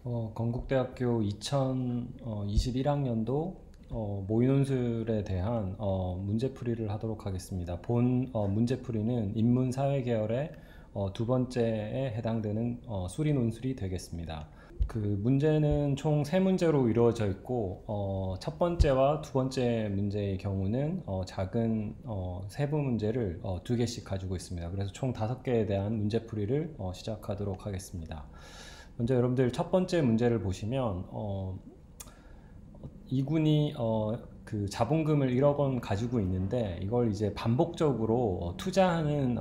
건국대학교 2021학년도 모의논술에 대한 문제풀이를 하도록 하겠습니다. 본 문제풀이는 인문사회 계열의 두 번째에 해당되는 수리논술이 되겠습니다. 그 문제는 총 3문제로 이루어져 있고 첫 번째와 두 번째 문제의 경우는 작은 세부 문제를 2개씩 가지고 있습니다. 그래서 총 5개에 대한 문제풀이를 시작하도록 하겠습니다. 먼저 여러분들 첫 번째 문제를 보시면 이군이 그 자본금을 1억 원 가지고 있는데 이걸 이제 반복적으로 투자하는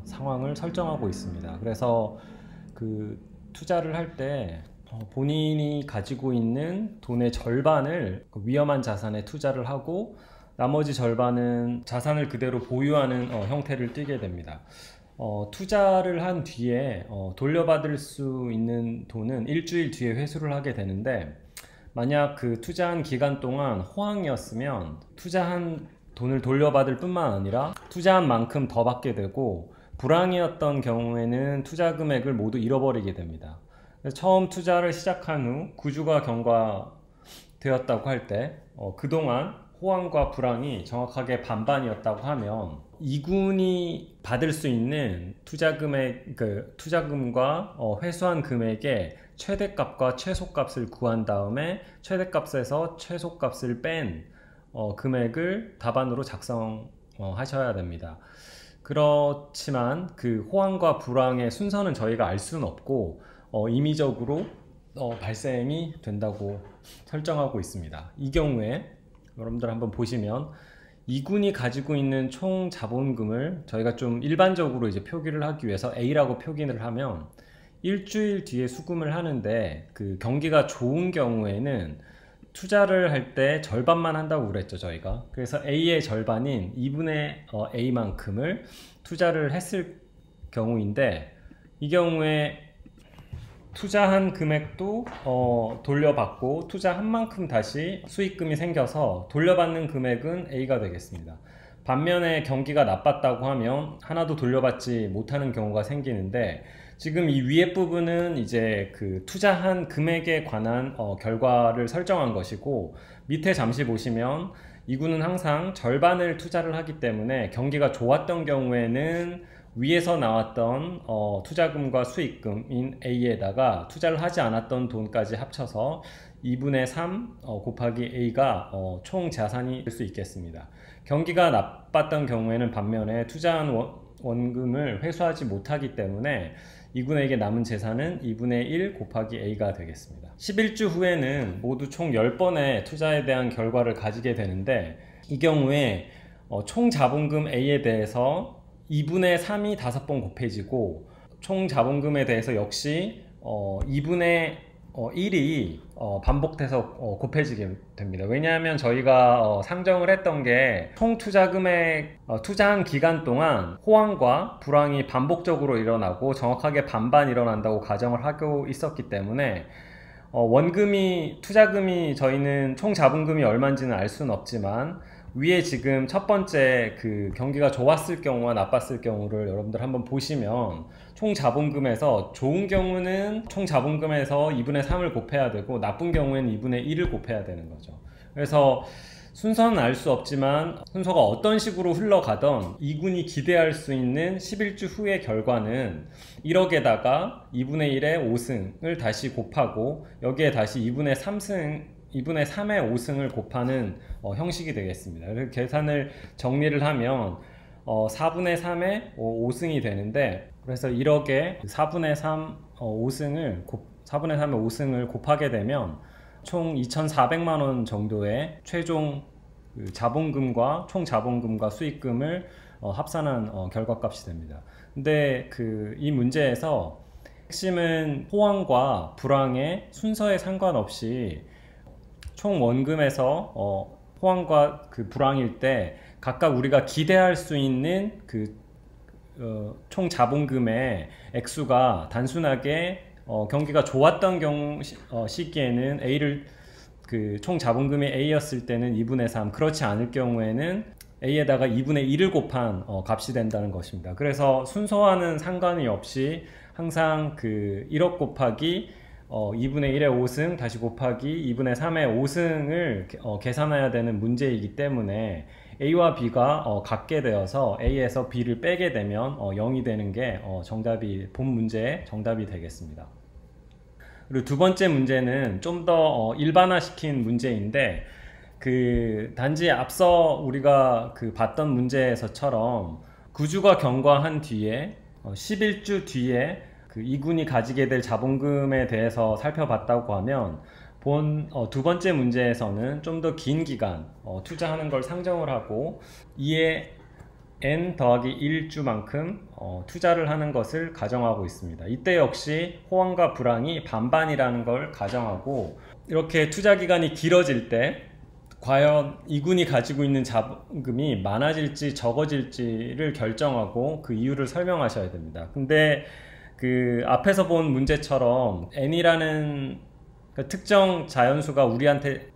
상황을 설정하고 있습니다. 그래서 그 투자를 할 때 본인이 가지고 있는 돈의 절반을 위험한 자산에 투자를 하고 나머지 절반은 자산을 그대로 보유하는 형태를 띠게 됩니다. 투자를 한 뒤에 돌려받을 수 있는 돈은 일주일 뒤에 회수를 하게 되는데, 만약 그 투자한 기간 동안 호황이었으면 투자한 돈을 돌려받을 뿐만 아니라 투자한 만큼 더 받게 되고, 불황이었던 경우에는 투자 금액을 모두 잃어버리게 됩니다. 그래서 처음 투자를 시작한 후 구주가 경과되었다고 할 때 그동안 호황과 불황이 정확하게 반반이었다고 하면 이군이 받을 수 있는 투자 금액, 투자금과 회수한 금액의 최대값과 최소값을 구한 다음에 최대값에서 최소값을 뺀 금액을 답안으로 작성하셔야 됩니다. 그렇지만 그 호황과 불황의 순서는 저희가 알 수는 없고 임의적으로 발생이 된다고 설정하고 있습니다. 이 경우에 여러분들 한번 보시면 이군이 가지고 있는 총 자본금을 저희가 좀 일반적으로 이제 표기를 하기 위해서 A라고 표기를 하면 일주일 뒤에 수금을 하는데, 그 경기가 좋은 경우에는 투자를 할 때 절반만 한다고 그랬죠, 저희가. 그래서 A의 절반인 2분의 A만큼을 투자를 했을 경우인데, 이 경우에 투자한 금액도 돌려받고 투자한 만큼 다시 수익금이 생겨서 돌려받는 금액은 A가 되겠습니다. 반면에 경기가 나빴다고 하면 하나도 돌려받지 못하는 경우가 생기는데, 지금 이 위에 부분은 이제 그 투자한 금액에 관한 결과를 설정한 것이고, 밑에 잠시 보시면 이군은 항상 절반을 투자를 하기 때문에 경기가 좋았던 경우에는 위에서 나왔던 투자금과 수익금인 A에다가 투자를 하지 않았던 돈까지 합쳐서 2분의 3 곱하기 A가 총 자산이 될 수 있겠습니다. 경기가 나빴던 경우에는 반면에 투자한 원금을 회수하지 못하기 때문에 이군에게 남은 재산은 2분의 1 곱하기 A가 되겠습니다. 11주 후에는 모두 총 10번의 투자에 대한 결과를 가지게 되는데, 이 경우에 총 자본금 A에 대해서 2분의 3이 5번 곱해지고, 총 자본금에 대해서 역시 2분의 1이 반복돼서 곱해지게 됩니다. 왜냐하면 저희가 상정을 했던 게 총 투자금액, 투자한 기간 동안 호황과 불황이 반복적으로 일어나고 정확하게 반반 일어난다고 가정을 하고 있었기 때문에 원금이, 투자금이 저희는 총 자본금이 얼마인지는 알 수는 없지만 위에 지금 첫 번째 그 경기가 좋았을 경우와 나빴을 경우를 여러분들 한번 보시면, 총 자본금에서 좋은 경우는 총 자본금에서 2분의 3을 곱해야 되고 나쁜 경우에는 2분의 1을 곱해야 되는 거죠. 그래서 순서는 알 수 없지만 순서가 어떤 식으로 흘러가던 이군이 기대할 수 있는 11주 후의 결과는 1억에다가 2분의 1의 5승을 다시 곱하고 여기에 다시 2분의 3의 5승을 곱하는 형식이 되겠습니다. 그래서 계산을 정리를 하면 4분의 3의 5승이 되는데, 그래서 1억에 4분의 3 5승을 4분의 3의 5승을 곱하게 되면 총 2,400만 원 정도의 최종 자본금과 총 자본금과 수익금을 합산한 결과값이 됩니다. 근데 이 문제에서 핵심은 호황과 불황의 순서에 상관없이 총 원금에서 호황과 그 불황일 때 각각 우리가 기대할 수 있는 총 자본금의 액수가 단순하게 경기가 좋았던 시기에는 A를 총 자본금이 A였을 때는 2분의 3, 그렇지 않을 경우에는 A에다가 2분의 1을 곱한 값이 된다는 것입니다. 그래서 순서와는 상관이 없이 항상 1억 곱하기 2분의 1의 5승 다시 곱하기 2분의 3의 5승을 계산해야 되는 문제이기 때문에 A와 B가 같게 되어서 A에서 B를 빼게 되면 0이 되는 게 정답이 본 문제의 정답이 되겠습니다. 그리고 두 번째 문제는 좀 더 일반화시킨 문제인데 단지 앞서 우리가 봤던 문제에서처럼 구주가 경과한 뒤에 11주 뒤에 이군이 가지게 될 자본금에 대해서 살펴봤다고 하면 두 번째 문제에서는 좀 더 긴 기간 투자하는 걸 상정을 하고 2에 n 더하기 1주만큼 투자를 하는 것을 가정하고 있습니다. 이때 역시 호황과 불황이 반반이라는 걸 가정하고 이렇게 투자 기간이 길어질 때 과연 이군이 가지고 있는 자본금이 많아질지 적어질지를 결정하고 그 이유를 설명하셔야 됩니다. 근데 앞에서 본 문제처럼 n이라는 특정 자연수가 우리한테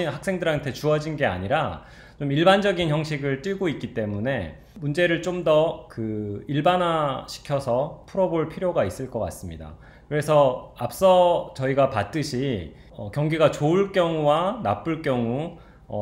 학생들한테 주어진 게 아니라 좀 일반적인 형식을 띠고 있기 때문에 문제를 좀 더 일반화 시켜서 풀어볼 필요가 있을 것 같습니다. 그래서 앞서 저희가 봤듯이 경기가 좋을 경우와 나쁠 경우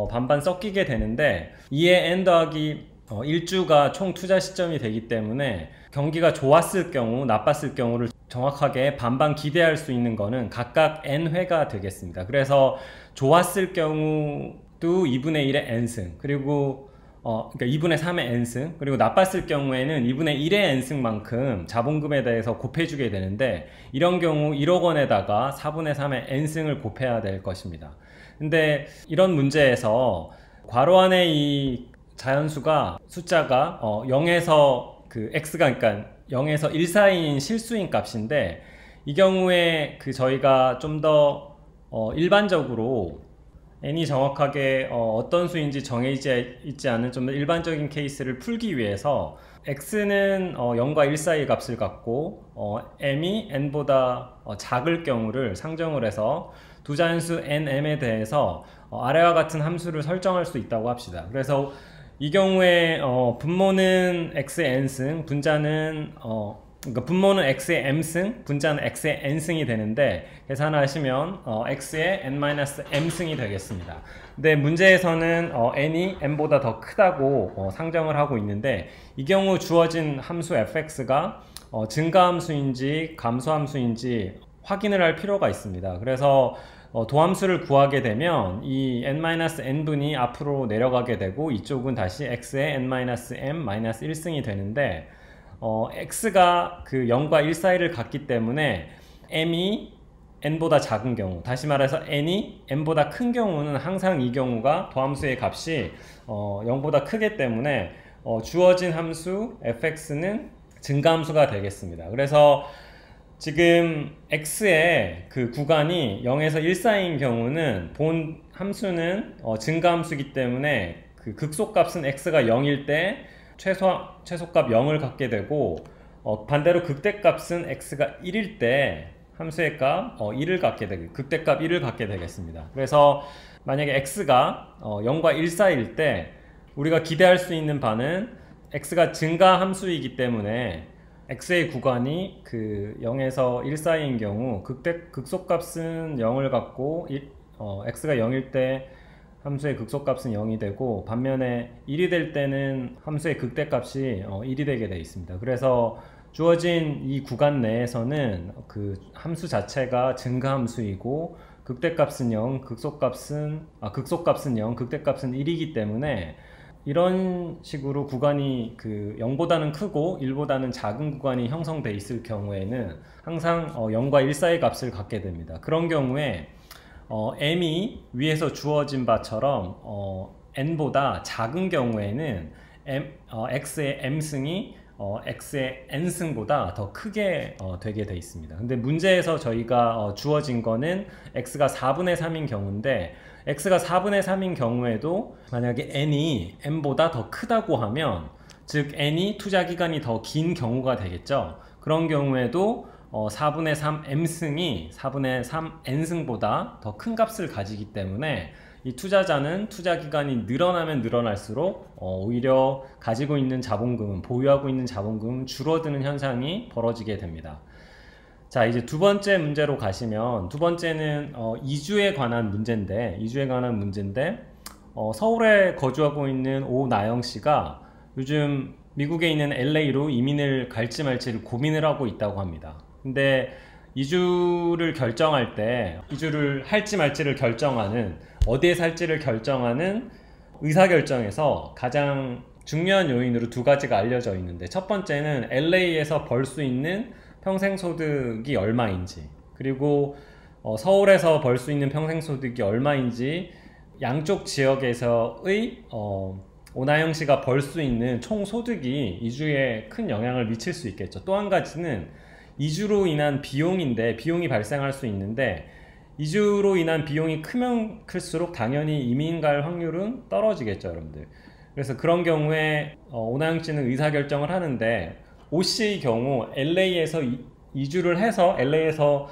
반반 섞이게 되는데 2의 n 더하기 1주가 총 투자 시점이 되기 때문에 경기가 좋았을 경우 나빴을 경우를 정확하게 반반 기대할 수 있는 거는 각각 n회가 되겠습니다. 그래서 좋았을 경우도 2분의 1의 n승 그리고 그러니까 2분의 3의 n승 그리고 나빴을 경우에는 2분의 1의 n승만큼 자본금에 대해서 곱해주게 되는데 이런 경우 1억 원에다가 4분의 3의 n승을 곱해야 될 것입니다. 근데 이런 문제에서 괄호 안에 이 자연수가 숫자가 0에서 x가 그러니까 0에서 1 사이인 실수인 값인데 이 경우에 저희가 좀 더 일반적으로 n이 정확하게 어떤 수인지 정해져 있지 않은 좀 더 일반적인 케이스를 풀기 위해서 x는 0과 1 사이의 값을 갖고 m이 n보다 작을 경우를 상정을 해서 두 자연수 nm에 대해서 아래와 같은 함수를 설정할 수 있다고 합시다. 그래서 이 경우에 분모는 x의 n승, 분자는 그러니까 분모는 x의 m승, 분자는 x의 n승이 되는데 계산하시면 x의 n-m승이 되겠습니다. 근데 문제에서는 n이 m보다 더 크다고 상정을 하고 있는데 이 경우 주어진 함수 fx가 증가함수인지 감소함수인지 확인을 할 필요가 있습니다. 그래서 도함수를 구하게 되면 이 n-n분이 앞으로 내려가게 되고 이쪽은 다시 x의 n-m-1승이 되는데 x가 0과 1 사이를 갖기 때문에 m이 n보다 작은 경우, 다시 말해서 n이 m보다 큰 경우는 항상 이 경우가 도함수의 값이 0보다 크기 때문에 주어진 함수 fx는 증가함수가 되겠습니다. 그래서 지금 x의 구간이 0에서 1 사이인 경우는 본 함수는 증가함수이기 때문에 극소값은 x가 0일 때 최소값 0을 갖게 되고 반대로 극대값은 x가 1일 때 함수의 값 1을 갖게 되고 극대값 1을 갖게 되겠습니다. 그래서 만약에 x가 0과 1 사이일 때 우리가 기대할 수 있는 바는 x가 증가함수이기 때문에 x의 구간이 0에서 1 사이인 경우 극소값은 0을 갖고 x가 0일 때 함수의 극소값은 0이 되고 반면에 1이 될 때는 함수의 극대값이 1이 되게 되어 있습니다. 그래서 주어진 이 구간 내에서는 함수 자체가 증가함수이고 극대값은 0, 극소값은 0, 극대값은 1이기 때문에 이런 식으로 구간이 0보다는 크고 1보다는 작은 구간이 형성되어 있을 경우에는 항상 0과 1 사이 값을 갖게 됩니다. 그런 경우에 m이 위에서 주어진 바처럼 n보다 작은 경우에는 x의 m승이 x의 n승보다 더 크게 되게 되어 있습니다. 근데 문제에서 저희가 주어진 거는 x가 4분의 3인 경우인데 x가 4분의 3인 경우에도 만약에 n이 m보다 더 크다고 하면 즉 n이 투자기간이 더 긴 경우가 되겠죠. 그런 경우에도 4분의 3 m승이 4분의 3 n승보다 더 큰 값을 가지기 때문에 이 투자자는 투자기간이 늘어나면 늘어날수록 오히려 가지고 있는 자본금은 보유하고 있는 자본금은 줄어드는 현상이 벌어지게 됩니다. 자, 이제 두 번째 문제로 가시면, 두 번째는 이주에 관한 문제인데, 서울에 거주하고 있는 오나영 씨가 요즘 미국에 있는 LA로 이민을 갈지 말지를 고민을 하고 있다고 합니다. 근데 이주를 결정할 때, 이주를 할지 말지를 결정하는, 어디에 살지를 결정하는 의사결정에서 가장 중요한 요인으로 두 가지가 알려져 있는데, 첫 번째는 LA에서 벌 수 있는 평생소득이 얼마인지, 그리고 서울에서 벌 수 있는 평생소득이 얼마인지 양쪽 지역에서의 오나영 씨가 벌 수 있는 총소득이 이주에 큰 영향을 미칠 수 있겠죠. 또 한 가지는 이주로 인한 비용인데, 비용이 발생할 수 있는데, 이주로 인한 비용이 크면 클수록 당연히 이민 갈 확률은 떨어지겠죠, 여러분들. 그래서 그런 경우에 오나영 씨는 의사결정을 하는데, 오 씨의 경우 LA에서 이주를 해서 LA에서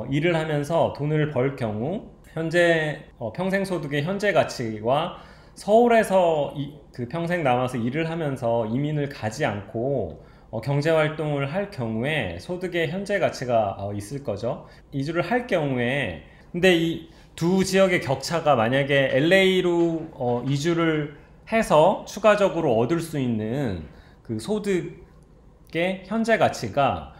일을 하면서 돈을 벌 경우 현재 평생소득의 현재 가치와 서울에서 그 평생 남아서 일을 하면서 이민을 가지 않고 경제활동을 할 경우에 소득의 현재 가치가 있을 거죠. 이주를 할 경우에, 근데 이 두 지역의 격차가 만약에 LA로 이주를 해서 추가적으로 얻을 수 있는 그 소득의 현재 가치가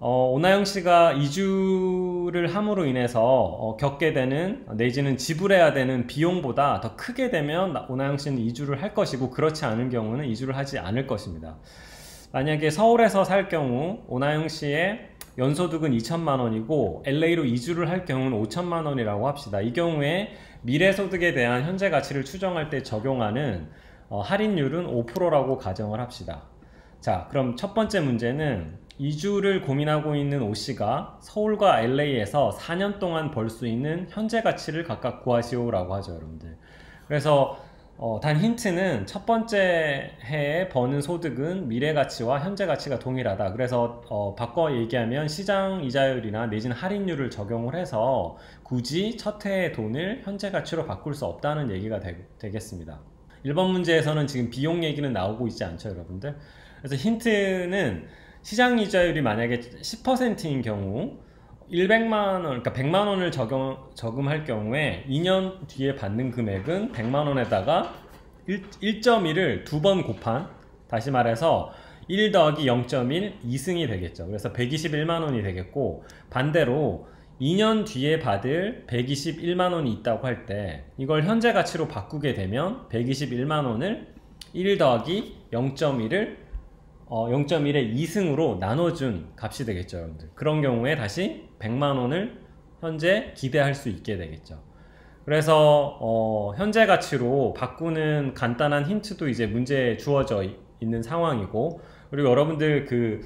오나영 씨가 이주를 함으로 인해서 겪게 되는, 내지는 지불해야 되는 비용보다 더 크게 되면 오나영 씨는 이주를 할 것이고, 그렇지 않은 경우는 이주를 하지 않을 것입니다. 만약에 서울에서 살 경우 오나영 씨의 연소득은 2천만 원이고 LA로 이주를 할 경우는 5천만 원이라고 합시다. 이 경우에 미래소득에 대한 현재 가치를 추정할 때 적용하는 할인율은 5%라고 가정을 합시다. 자, 그럼 첫 번째 문제는 이주를 고민하고 있는 오 씨가 서울과 LA에서 4년 동안 벌 수 있는 현재 가치를 각각 구하시오 라고 하죠, 여러분들. 그래서 단 힌트는 첫 번째 해에 버는 소득은 미래 가치와 현재 가치가 동일하다. 그래서 바꿔 얘기하면 시장 이자율이나 내지는 할인율을 적용을 해서 굳이 첫 해의 돈을 현재 가치로 바꿀 수 없다는 얘기가 되겠습니다. 1번 문제에서는 지금 비용 얘기는 나오고 있지 않죠, 여러분들? 그래서 힌트는 시장 이자율이 만약에 10%인 경우 100만 원, 그러니까 100만 원을 저금할 경우에 2년 뒤에 받는 금액은 100만 원에다가 1.1을 두 번 곱한, 다시 말해서 1 더하기 0.1 2승이 되겠죠. 그래서 121만 원이 되겠고, 반대로 2년 뒤에 받을 121만 원이 있다고 할 때 이걸 현재 가치로 바꾸게 되면 121만 원을 1 더하기 0.1을 0.1의 2승으로 나눠준 값이 되겠죠, 여러분들. 그런 경우에 다시 100만 원을 현재 기대할 수 있게 되겠죠. 그래서 현재 가치로 바꾸는 간단한 힌트도 이제 문제에 주어져 있는 상황이고, 그리고 여러분들 그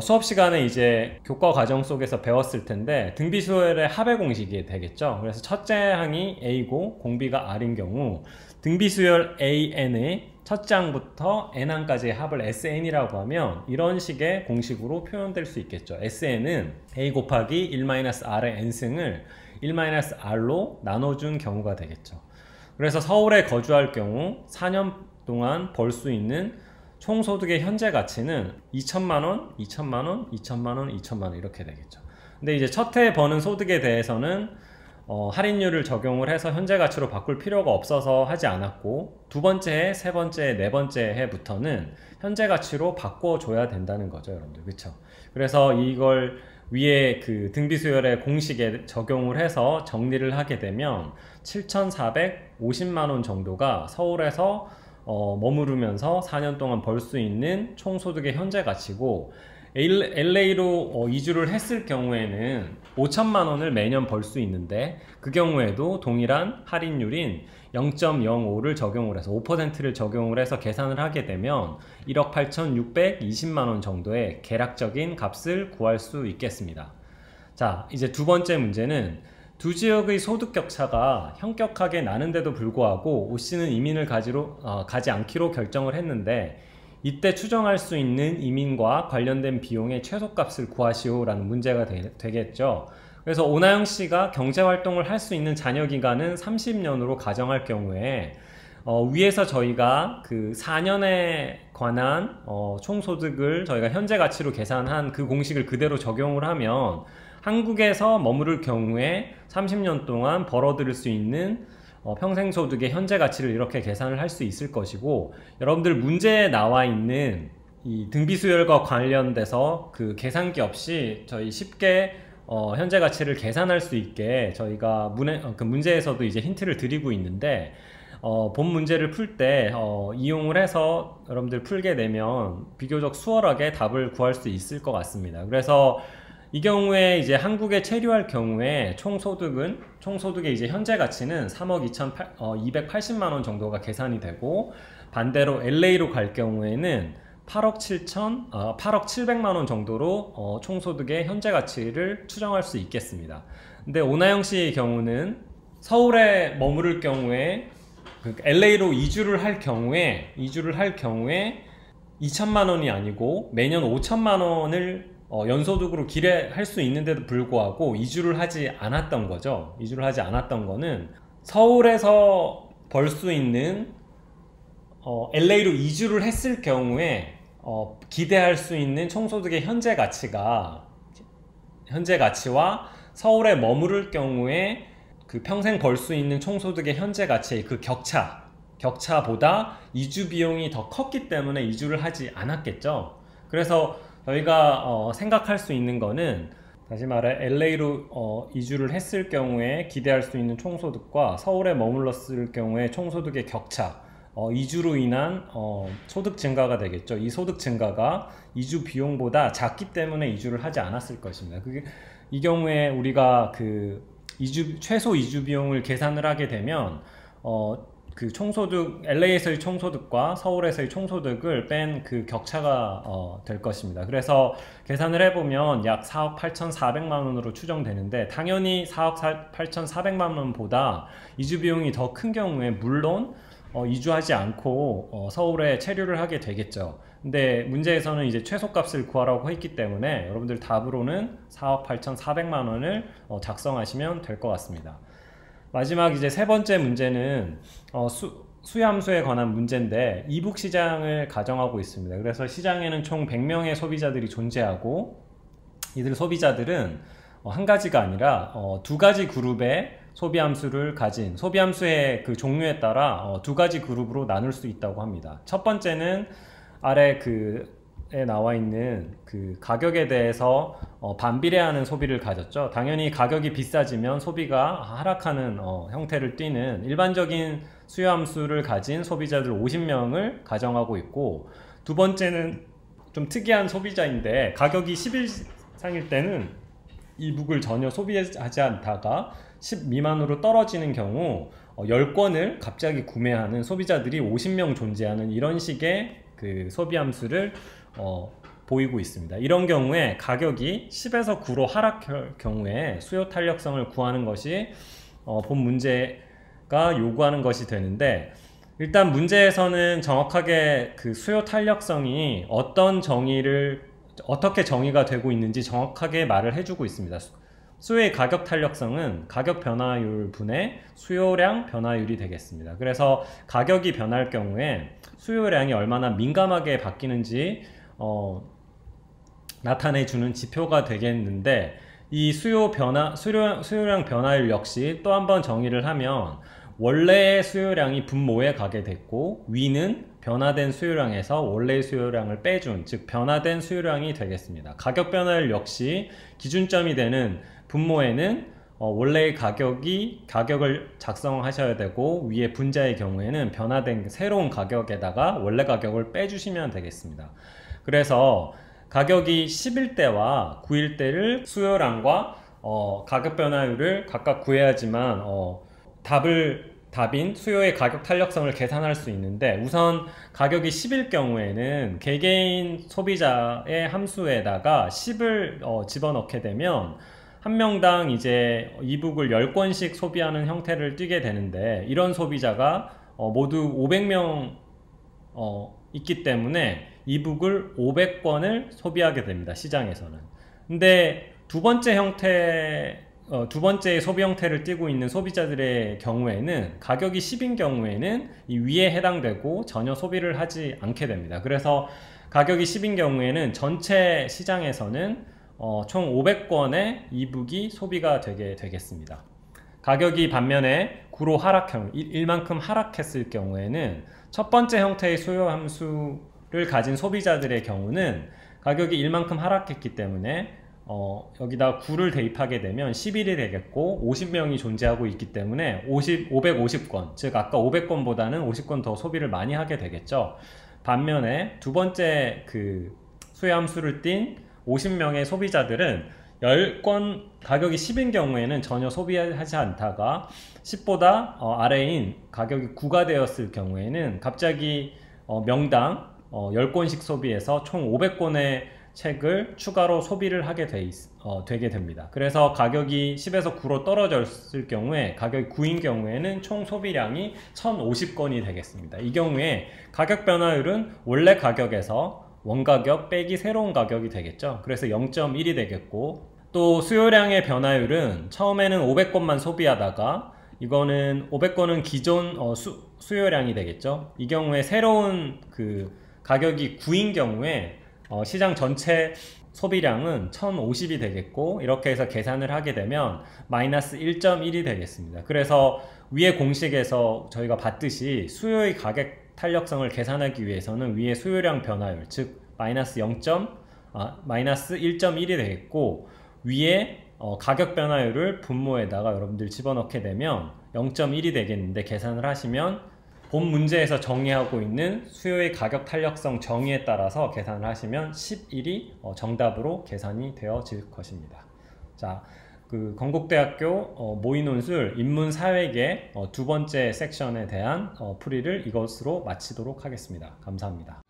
수업 시간에 이제 교과 과정 속에서 배웠을 텐데 등비수열의 합의 공식이 되겠죠. 그래서 첫째 항이 A고 공비가 R인 경우 등비수열 AN의 첫째 항부터 n항까지의 합을 SN이라고 하면 이런 식의 공식으로 표현될 수 있겠죠. SN은 A 곱하기 1-R의 n승을 1-R로 나눠준 경우가 되겠죠. 그래서 서울에 거주할 경우 4년 동안 벌 수 있는 총소득의 현재 가치는 2천만 원, 2천만 원, 2천만 원, 2천만 원 이렇게 되겠죠. 근데 이제 첫 해 버는 소득에 대해서는 할인율을 적용을 해서 현재 가치로 바꿀 필요가 없어서 하지 않았고, 두 번째 해, 세 번째 해, 네 번째 해부터는 현재 가치로 바꿔줘야 된다는 거죠, 여러분들. 그쵸? 그래서 이걸 위에 그 등비수열의 공식에 적용을 해서 정리를 하게 되면 7,450만 원 정도가 서울에서 머무르면서 4년 동안 벌 수 있는 총소득의 현재 가치고, LA로 이주를 했을 경우에는 5천만 원을 매년 벌 수 있는데, 그 경우에도 동일한 할인율인 0.05를 적용을 해서 5%를 적용을 해서 계산을 하게 되면 1억 8,620만 원 정도의 계략적인 값을 구할 수 있겠습니다. 자, 이제 두 번째 문제는 두 지역의 소득 격차가 현격하게 나는데도 불구하고 오 씨는 이민을 가지 않기로 결정을 했는데, 이때 추정할 수 있는 이민과 관련된 비용의 최소값을 구하시오 라는 문제가 되겠죠. 그래서 오나영 씨가 경제활동을 할 수 있는 잔여기간은 30년으로 가정할 경우에 위에서 저희가 그 4년에 관한 총소득을 저희가 현재 가치로 계산한 그 공식을 그대로 적용을 하면 한국에서 머무를 경우에 30년 동안 벌어들일 수 있는 평생소득의 현재 가치를 이렇게 계산을 할 수 있을 것이고, 여러분들 문제에 나와 있는 이 등비수열과 관련돼서 그 계산기 없이 저희 쉽게 현재 가치를 계산할 수 있게 저희가 그 문제에서도 이제 힌트를 드리고 있는데, 본 문제를 풀 때 이용을 해서 여러분들 풀게 되면 비교적 수월하게 답을 구할 수 있을 것 같습니다. 그래서 이 경우에 이제 한국에 체류할 경우에 총소득의 이제 현재 가치는 3억 280만 원 정도가 계산이 되고, 반대로 LA로 갈 경우에는 8억 700만 원 정도로 총소득의 현재 가치를 추정할 수 있겠습니다. 근데 오나영 씨의 경우는 서울에 머무를 경우에 LA로 이주를 할 경우에 2천만 원이 아니고 매년 5천만 원을 연소득으로 기대할 수 있는데도 불구하고 이주를 하지 않았던 거죠. 이주를 하지 않았던 거는 서울에서 벌 수 있는 LA로 이주를 했을 경우에 기대할 수 있는 총소득의 현재 가치와 서울에 머무를 경우에 그 평생 벌 수 있는 총소득의 현재 가치의 그 격차보다 이주 비용이 더 컸기 때문에 이주를 하지 않았겠죠. 그래서 저희가 생각할 수 있는 거는, 다시 말해 LA로 이주를 했을 경우에 기대할 수 있는 총소득과 서울에 머물렀을 경우에 총소득의 격차, 이주로 인한 소득 증가가 되겠죠. 이 소득 증가가 이주 비용보다 작기 때문에 이주를 하지 않았을 것입니다. 이 경우에 우리가 그 최소 이주 비용을 계산을 하게 되면 그 총소득, LA에서의 총소득과 서울에서의 총소득을 뺀 그 격차가 될 것입니다. 그래서 계산을 해보면 약 4억 8,400만 원으로 추정되는데, 당연히 4억 8,400만 원보다 이주 비용이 더 큰 경우에 물론 이주하지 않고 서울에 체류를 하게 되겠죠. 근데 문제에서는 이제 최소값을 구하라고 했기 때문에 여러분들 답으로는 4억 8,400만 원을 작성하시면 될 것 같습니다. 마지막 이제 세 번째 문제는 수요함수에 관한 문제인데, 이북 시장을 가정하고 있습니다. 그래서 시장에는 총 100명의 소비자들이 존재하고, 이들 소비자들은 한 가지가 아니라 두 가지 그룹의 소비함수를 가진, 소비함수의 그 종류에 따라 두 가지 그룹으로 나눌 수 있다고 합니다. 첫 번째는 아래 에 나와 있는 그 가격에 대해서 반비례하는 소비를 가졌죠. 당연히 가격이 비싸지면 소비가 하락하는 형태를 띠는 일반적인 수요함수를 가진 소비자들 50명을 가정하고 있고, 두 번째는 좀 특이한 소비자인데, 가격이 10일상일 때는 이북을 전혀 소비하지 않다가 10 미만으로 떨어지는 경우 10권을 갑자기 구매하는 소비자들이 50명 존재하는 이런 식의 그 소비함수를 보이고 있습니다. 이런 경우에 가격이 10에서 9로 하락할 경우에 수요 탄력성을 구하는 것이 본 문제가 요구하는 것이 되는데, 일단 문제에서는 정확하게 그 수요 탄력성이 어떻게 정의가 되고 있는지 정확하게 말을 해주고 있습니다. 수요의 가격 탄력성은 가격 변화율 분의 수요량 변화율이 되겠습니다. 그래서 가격이 변할 경우에 수요량이 얼마나 민감하게 바뀌는지 나타내주는 지표가 되겠는데, 이 수요량 변화율 역시 또 한번 정의를 하면, 원래의 수요량이 분모에 가게 됐고 위는 변화된 수요량에서 원래의 수요량을 빼준, 즉 변화된 수요량이 되겠습니다. 가격 변화율 역시 기준점이 되는 분모에는 원래의 가격을 작성하셔야 되고, 위에 분자의 경우에는 변화된 새로운 가격에다가 원래 가격을 빼주시면 되겠습니다. 그래서 가격이 10일 때와 9일 때를 수요량과 가격 변화율을 각각 구해야지만 답인 수요의 가격 탄력성을 계산할 수 있는데, 우선 가격이 10일 경우에는 개개인 소비자의 함수에다가 10을 집어넣게 되면 한 명당 이제 이북을 10권씩 소비하는 형태를 띠게 되는데, 이런 소비자가 모두 500명 있기 때문에 이북을 500권을 소비하게 됩니다. 시장에서는. 근데 두 번째 형태의 두 번째 소비 형태를 띠고 있는 소비자들의 경우에는 가격이 10인 경우에는 이 위에 해당되고 전혀 소비를 하지 않게 됩니다. 그래서 가격이 10인 경우에는 전체 시장에서는 총 500권의 이북이 소비가 되게 되겠습니다. 가격이 반면에 9로 하락형, 1만큼 하락했을 경우에는 첫 번째 형태의 수요 함수를 가진 소비자들의 경우는 가격이 1만큼 하락했기 때문에 여기다 9를 대입하게 되면 11이 되겠고 50명이 존재하고 있기 때문에 550권, 즉 아까 500권보다는 50권 더 소비를 많이 하게 되겠죠. 반면에 두 번째 그 수요함수를 띈 50명의 소비자들은 10권 가격이 10인 경우에는 전혀 소비하지 않다가 10보다 아래인 가격이 9가 되었을 경우에는 갑자기 명당 10권씩 소비해서 총 500권의 책을 추가로 소비를 하게 되게 됩니다. 그래서 가격이 10에서 9로 떨어졌을 경우에 가격이 9인 경우에는 총 소비량이 1050권이 되겠습니다. 이 경우에 가격 변화율은 원래 가격에서 원가격 빼기 새로운 가격이 되겠죠. 그래서 0.1이 되겠고, 또 수요량의 변화율은 처음에는 500권만 소비하다가 이거는 500권은 기존 수요량이 되겠죠. 이 경우에 새로운 그 가격이 9인 경우에 시장 전체 소비량은 1050이 되겠고, 이렇게 해서 계산을 하게 되면 마이너스 1.1이 되겠습니다. 그래서 위의 공식에서 저희가 봤듯이 수요의 가격 탄력성을 계산하기 위해서는 위의 수요량 변화율, 즉 마이너스 1.1이 되겠고, 위에 가격 변화율을 분모에다가 여러분들 집어넣게 되면 0.1이 되겠는데, 계산을 하시면 본 문제에서 정의하고 있는 수요의 가격 탄력성 정의에 따라서 계산을 하시면 11이 정답으로 계산이 되어질 것입니다. 자, 그 건국대학교 모의논술 인문사회계 두 번째 섹션에 대한 풀이를 이것으로 마치도록 하겠습니다. 감사합니다.